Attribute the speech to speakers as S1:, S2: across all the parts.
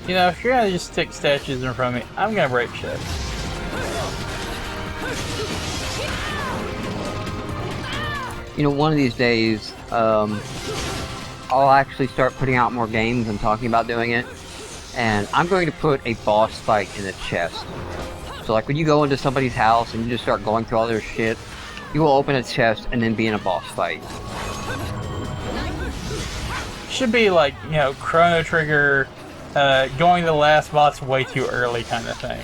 S1: You know, if you're gonna just stick statues in front of me, I'm gonna break shit.
S2: You know, one of these days, I'll actually start putting out more games and talking about doing it. And I'm going to put a boss fight in the chest. So like when you go into somebody's house and you just start going through all their shit, you will open a chest and then be in a boss fight.
S1: Should be like, you know, Chrono Trigger, going to the last boss way too early kind of thing.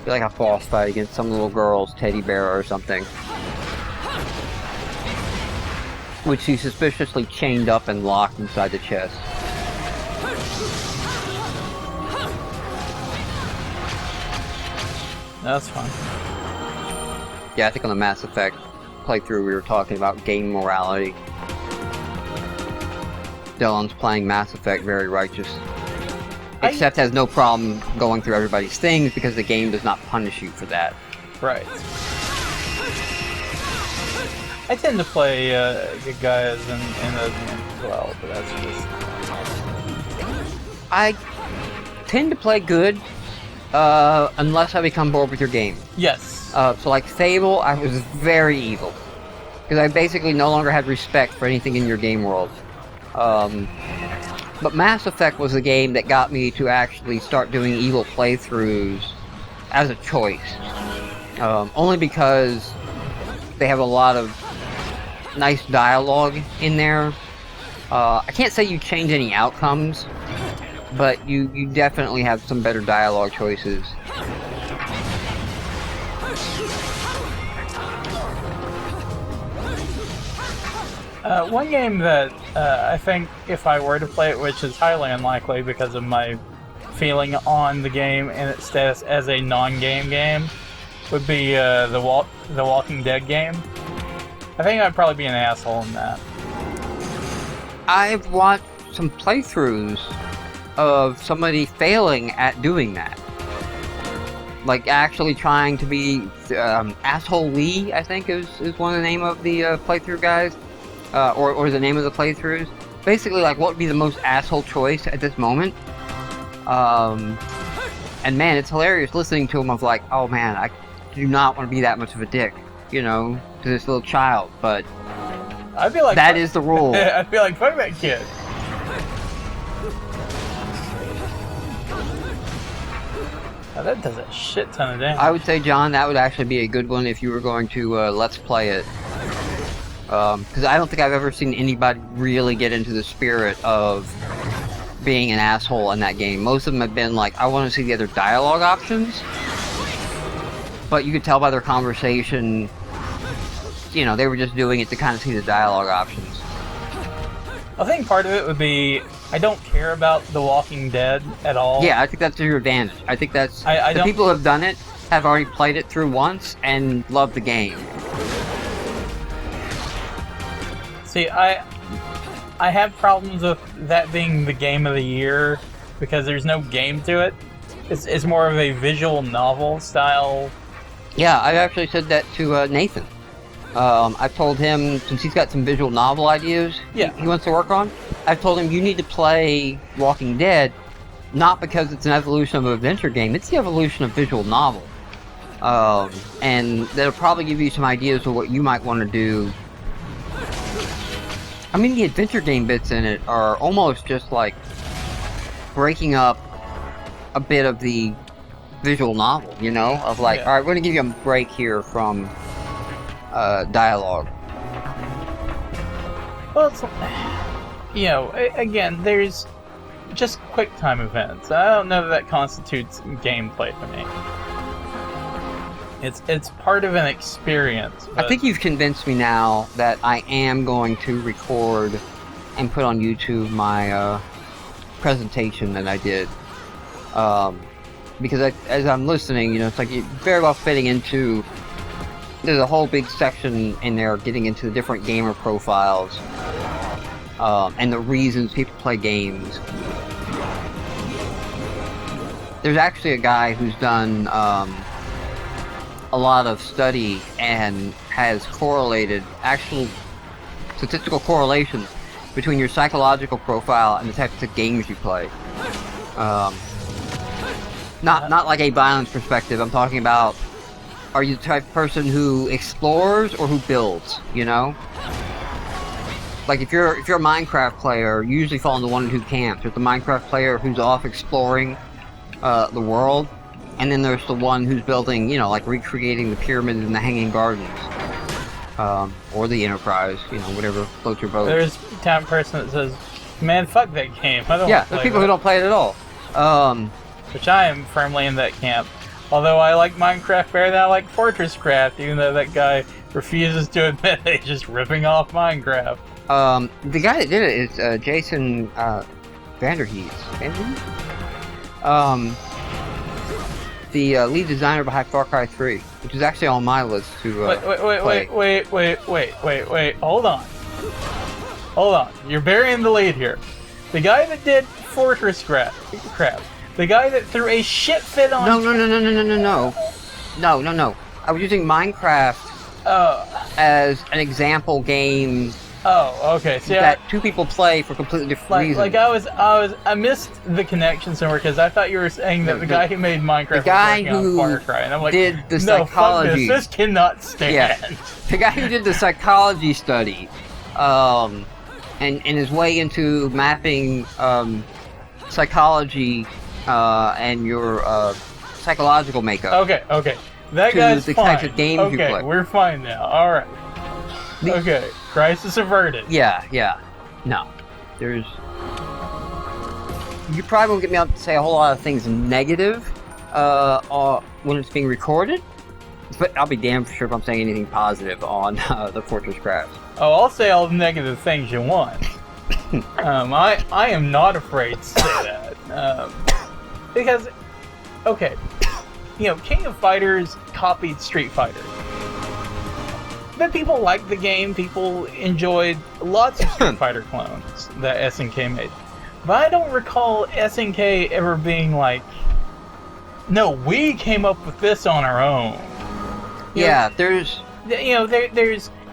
S2: Be like a boss fight against some little girl's teddy bear or something. Which she's suspiciously chained up and locked inside the chest.
S1: That's fun.
S2: Yeah, I think on the Mass Effect playthrough we were talking about game morality. Dylan's playing Mass Effect very righteous. Except has no problem going through everybody's things because the game does not punish you for that.
S1: Right. I tend to play good guys in those games as well, but that's just...
S2: I tend to play good, unless I become bored with your game.
S1: Yes.
S2: So like Fable, I was very evil. Because I basically no longer had respect for anything in your game world. But Mass Effect was the game that got me to actually start doing evil playthroughs as a choice. Only because they have a lot of nice dialogue in there. I can't say you change any outcomes, but you definitely have some better dialogue choices.
S1: One game that I think if I were to play it, which is highly unlikely because of my feeling on the game and its status as a non-game game, would be the Walking Dead game. I think I'd probably be an asshole in that.
S2: I've watched some playthroughs of somebody failing at doing that. Like actually trying to be Asshole Lee, I think is one of the name of the playthrough guys. Or the name of the playthroughs. Basically, like, what would be the most asshole choice at this moment? And man, it's hilarious listening to him of like, oh man, I do not want to be that much of a dick, you know, to this little child, but
S1: I'd be like,
S2: that is the rule.
S1: I'd be like, fuck that kid. Now that does a shit ton of damage.
S2: I would say, John, that would actually be a good one if you were going to let's play it. Because I don't think I've ever seen anybody really get into the spirit of being an asshole in that game. Most of them have been like, I want to see the other dialogue options. But you could tell by their conversation, you know, they were just doing it to kind of see the dialogue options.
S1: I think part of it would be, I don't care about The Walking Dead at all.
S2: Yeah, I think that's your advantage. I think that's... the people who have done it have already played it through once and love the game.
S1: See, I have problems with that being the game of the year because there's no game to it. It's more of a visual novel style.
S2: Yeah, I've actually said that to Nathan. I've told him, since he's got some visual novel ideas he wants to work on, I've told him you need to play Walking Dead, not because it's an evolution of an adventure game, it's the evolution of visual novel. And that'll probably give you some ideas of what you might want to do. I mean, the adventure game bits in it are almost just like breaking up a bit of the visual novel, you know? Of like, alright, we're gonna give you a break here from dialogue.
S1: Well, it's, you know, again, there's just quick time events. I don't know that constitutes gameplay to me. It's part of an experience.
S2: I think you've convinced me now that I am going to record and put on YouTube my presentation that I did. Because as I'm listening, you know, it's like you're very well fitting into... There's a whole big section in there getting into the different gamer profiles and the reasons people play games. There's actually a guy who's done a lot of study and has correlated actual statistical correlations between your psychological profile and the types of games you play. Not like a violence perspective. I'm talking about, are you the type of person who explores or who builds, you know? Like if you're a Minecraft player, you usually fall into one of two camps. There's the Minecraft player who's off exploring the world, and then there's the one who's building, you know, like recreating the pyramids and the Hanging Gardens. Or the Enterprise, you know, whatever floats your boat.
S1: There's a type of person that says, man, fuck that game. I don't
S2: Yeah,
S1: wanna play
S2: there's people
S1: that.
S2: who don't play it at all.
S1: Which I am firmly in that camp. Although I like Minecraft better than I like Fortress Craft, even though that guy refuses to admit that he's just ripping off Minecraft.
S2: The guy that did it is Jason Vanderhees. The lead designer behind Far Cry 3, which is actually on my list to
S1: Wait. Hold on. You're burying the lead here. The guy that did Fortress Craft. The guy that threw a shit fit on...
S2: No. I was using Minecraft as an example game.
S1: Oh, okay. See,
S2: that two people play for completely different reasons.
S1: I missed the connection somewhere because I thought you were saying that the guy who made Minecraft
S2: the guy
S1: was working
S2: who
S1: on Far Cry, and I'm like,
S2: did the
S1: no,
S2: psychology.
S1: fuck this cannot stand.
S2: Yeah. The guy who did the psychology study, and his way into mapping psychology and your psychological makeup.
S1: Okay. That
S2: to
S1: guy's
S2: the
S1: fine.
S2: types of games you play.
S1: Okay, we're fine now. All right. Okay, crisis averted.
S2: Yeah. No. You probably won't get me out to say a whole lot of things negative when it's being recorded, but I'll be damn sure if I'm saying anything positive on the Fortress Craft.
S1: Oh, I'll say all the negative things you want. I am not afraid to say that. Because, okay, you know, King of Fighters copied Street Fighter. But people liked the game, people enjoyed lots of Street Fighter clones that SNK made. But I don't recall SNK ever being like, no, we came up with this on our own.
S2: There's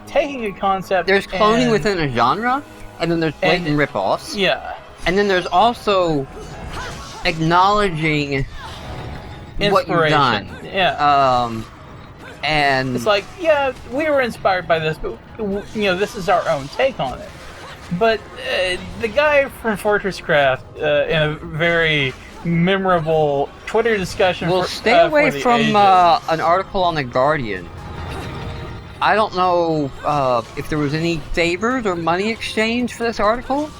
S1: taking a concept.
S2: There's cloning within a genre, and then there's blatant rip-offs.
S1: Yeah.
S2: And then there's also acknowledging what you've done.
S1: Yeah.
S2: And
S1: it's like, yeah, we were inspired by this, but this is our own take on it. But the guy from Fortress Craft, in a very memorable Twitter discussion,
S2: stay away from an article on The Guardian. I don't know if there was any favors or money exchange for this article,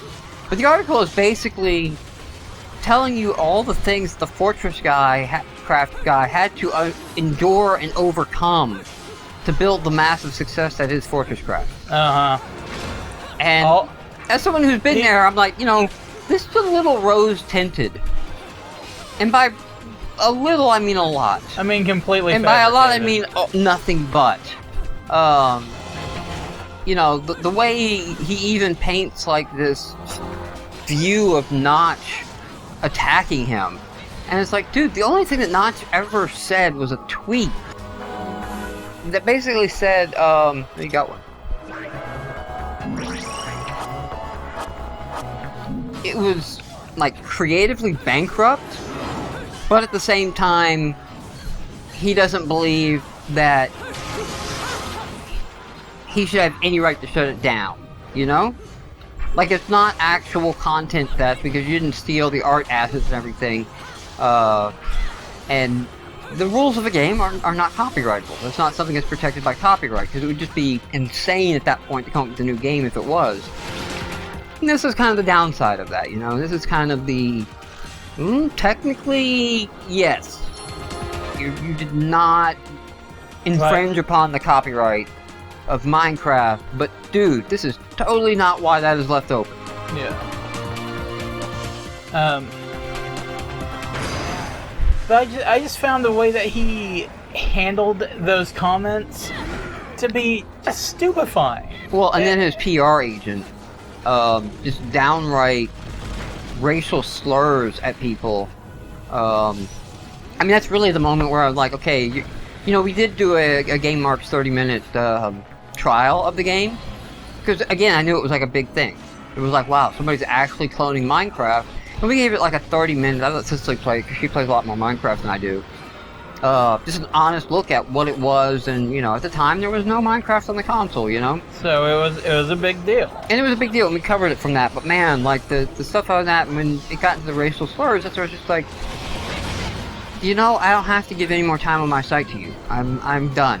S2: but the article is basically telling you all the things the Fortress Craft guy had to endure and overcome to build the massive success that is Fortress Craft. And as someone who's been there, I'm like, this is a little rose-tinted. And by a little, I mean a lot.
S1: I mean completely.
S2: And by a lot, I mean nothing but. The way he even paints like this view of Notch attacking him. And it's like, dude, the only thing that Notch ever said was a tweet that basically said, you got one. It was, like, creatively bankrupt, but at the same time, he doesn't believe that he should have any right to shut it down, you know? Like, it's not actual content theft because you didn't steal the art assets and everything. And the rules of the game are not copyrightable. It's not something that's protected by copyright, because it would just be insane at that point to come up with a new game if it was. And this is kind of the downside of that, This is kind of the... technically, yes. You did not infringe upon the copyright of Minecraft, but dude, this is totally not why that is left open.
S1: Yeah. But I just found the way that he handled those comments to be just stupefying.
S2: Well, and then his PR agent, just downright racial slurs at people. I mean, that's really the moment where I'm like, okay, we did do a Game Marks 30-minute trial of the game, because again, I knew it was like a big thing. It was like, wow, somebody's actually cloning Minecraft. And we gave it like a 30-minute, I let Cicely play, because she plays a lot more Minecraft than I do. Just an honest look at what it was, and, you know, at the time there was no Minecraft on the console, you know?
S1: So it was a big deal.
S2: And it was a big deal, and we covered it from that, but man, like, the stuff on that, when it got into the racial slurs, that's where I was just like, you know, I don't have to give any more time on my site to you. I'm done.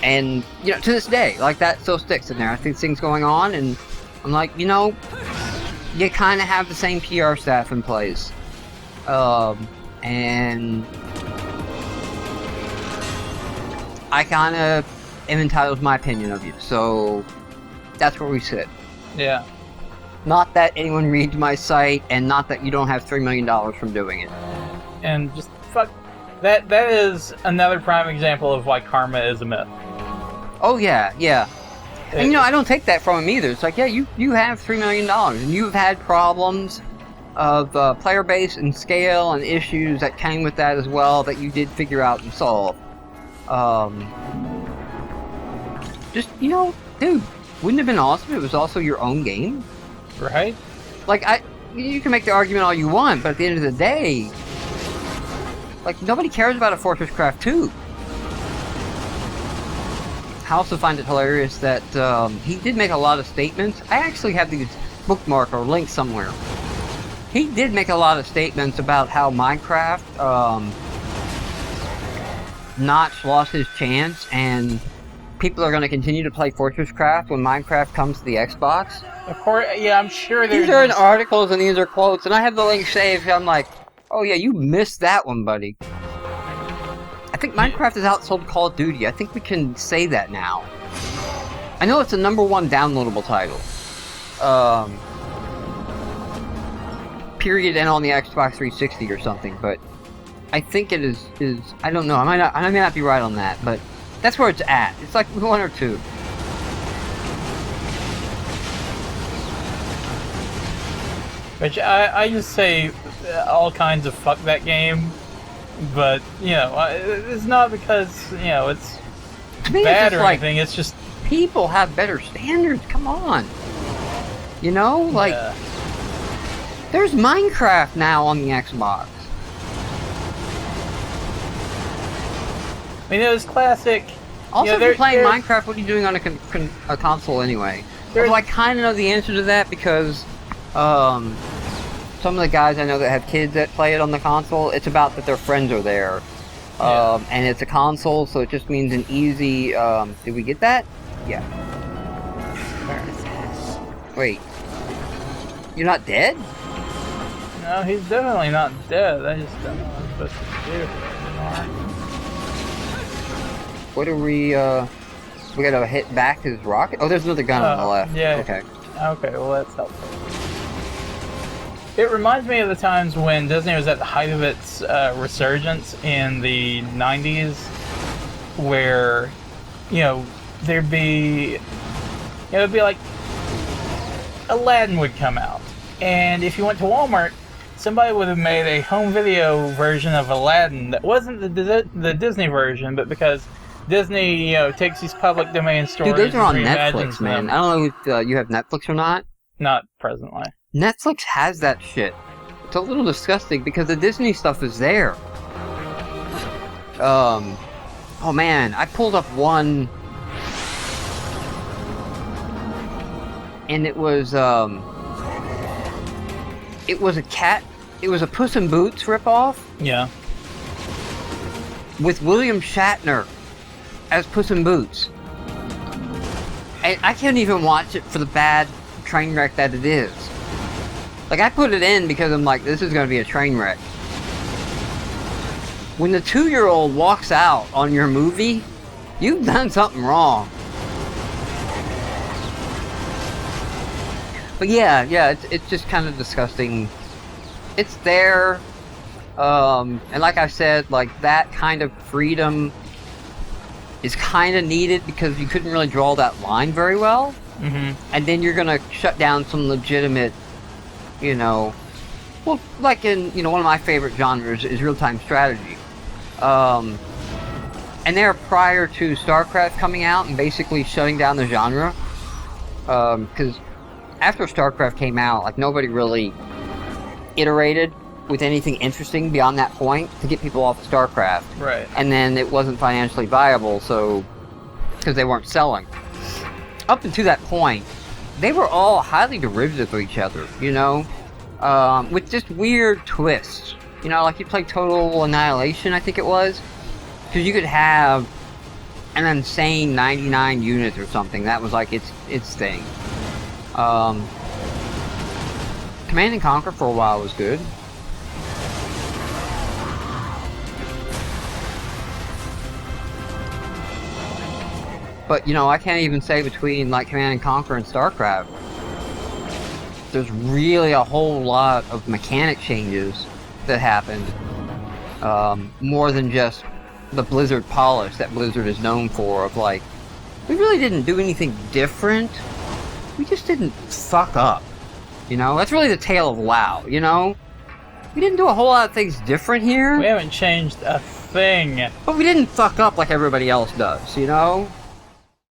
S2: And, you know, to this day, like, that still sticks in there. I think things going on, and I'm like, you know, you kind of have the same PR staff in place. And I kind of am entitled to my opinion of you, so that's where we sit.
S1: Yeah.
S2: Not that anyone reads my site, and not that you don't have $3 million from doing it.
S1: And just fuck that. That is another prime example of why karma is a myth.
S2: Oh yeah, yeah. And you know, I don't take that from him either. It's like, yeah, you have $3 million, and you've had problems of player base and scale and issues that came with that as well that you did figure out and solve. Just, you know, dude, wouldn't it have been awesome if it was also your own game?
S1: Right?
S2: Like, you can make the argument all you want, but at the end of the day, like, nobody cares about a Fortress Craft 2. I also find it hilarious that he did make a lot of statements. I actually have these bookmarked or linked somewhere. He did make a lot of statements about how Minecraft, Notch lost his chance, and people are going to continue to play Fortress Craft when Minecraft comes to the Xbox.
S1: Of course, yeah, I'm sure there's...
S2: These are in articles and these are quotes, and I have the link saved. I'm like, oh yeah, you missed that one, buddy. I think Minecraft has outsold Call of Duty. I think we can say that now. I know it's the #1 downloadable title. Period, and on the Xbox 360 or something, but I think it is I don't know. I may not be right on that, but that's where it's at. It's like 1 or 2.
S1: Which I just say all kinds of fuck that game, but, you know, it's not because, you know, it's bad or anything, it's just...
S2: People have better standards, come on. You know, like... Yeah. There's Minecraft now on the Xbox.
S1: I mean, it was classic...
S2: Also, if you're playing Minecraft, what are you doing on a console anyway? Although I kind of know the answer to that because... some of the guys I know that have kids that play it on the console, it's about that their friends are there. And it's a console, so it just means an easy, did we get that? Yeah. Wait. You're not dead?
S1: No, he's definitely not dead. I just don't know what I'm supposed to do anymore.
S2: What are we gotta hit back his rocket? Oh, there's another gun on the left.
S1: Yeah.
S2: Okay.
S1: Okay, well that's helpful. It reminds me of the times when Disney was at the height of its resurgence in the 90s, where, you know, there'd be like, Aladdin would come out, and if you went to Walmart, somebody would have made a home video version of Aladdin that wasn't the Disney version, but because Disney, you know, takes these public domain stories.
S2: Dude, those are on
S1: and
S2: Netflix, man.
S1: them.
S2: I don't know if you have Netflix or not.
S1: Not presently.
S2: Netflix has that shit. It's a little disgusting because the Disney stuff is there. Oh man, I pulled up one, and it was a Puss in Boots ripoff.
S1: Yeah.
S2: With William Shatner as Puss in Boots. And I can't even watch it for the bad train wreck that it is. Like, I put it in because I'm like, this is going to be a train wreck. When the 2-year-old walks out on your movie, you've done something wrong. But yeah, it's just kind of disgusting. It's there, and like I said, like, that kind of freedom is kind of needed because you couldn't really draw that line very well.
S1: Mm-hmm.
S2: And then you're gonna shut down some legitimate, you know, well, like in, you know, one of my favorite genres is real-time strategy. And they're prior to StarCraft coming out and basically shutting down the genre. Because after StarCraft came out, like, nobody really iterated with anything interesting beyond that point to get people off of StarCraft.
S1: Right.
S2: And then it wasn't financially viable, so because they weren't selling. Up until that point, they were all highly derivative of each other, you know, with just weird twists. You know, like you played Total Annihilation, I think it was, because you could have an insane 99 units or something. That was like its thing. Command and Conquer for a while was good. But, you know, I can't even say between, like, Command and Conquer and StarCraft, there's really a whole lot of mechanic changes that happened. More than just the Blizzard polish that Blizzard is known for, of, like, we really didn't do anything different. We just didn't fuck up. You know? That's really the tale of WoW, you know? We didn't do a whole lot of things different here.
S1: We haven't changed a thing.
S2: But we didn't fuck up like everybody else does, you know?